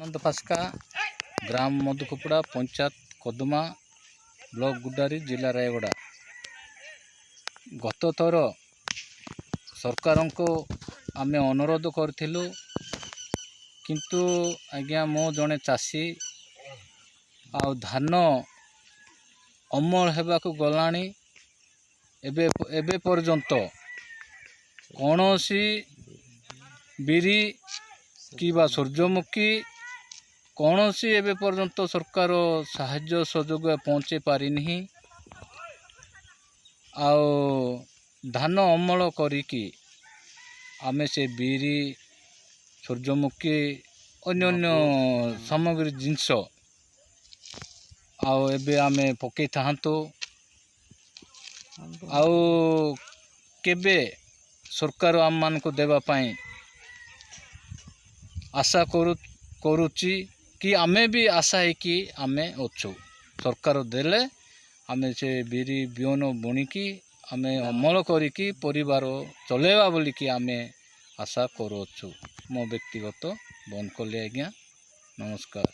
आनंद फास्का ग्राम मधुकुपड़ा panchayat Kadma block गुड्डारी जिला रायगड़ा। गत थर सरकार को आमे अनुरोध करथिलु किंतु आज्ञा मो जड़े चाषी आ धान अमल हेबाकु गलानी एबे पर्यंत कौनसी बिरी कि सूर्यमुखी कौनसी एबे पर्यंत सरकार साहाय्य सहयोग पहुँचे पारिनी। आउ धान अमल करिकी आमे से बिरी सूर्यमुखी अन्य सामग्री जिनस आउ एबे आमे पकई थांतु आउ केबे सरकार आम मान को देवा पाई आशा करुची कि आमे भी आशा है कि आमे अच्छु सरकार देले आमे से बिरी बिहन बुणिकी आमे अमल करिकी परिवार चलेवा बोली कि आमे आशा करुछु। मो व्यक्तिगत बंद कले आज्ञा। नमस्कार।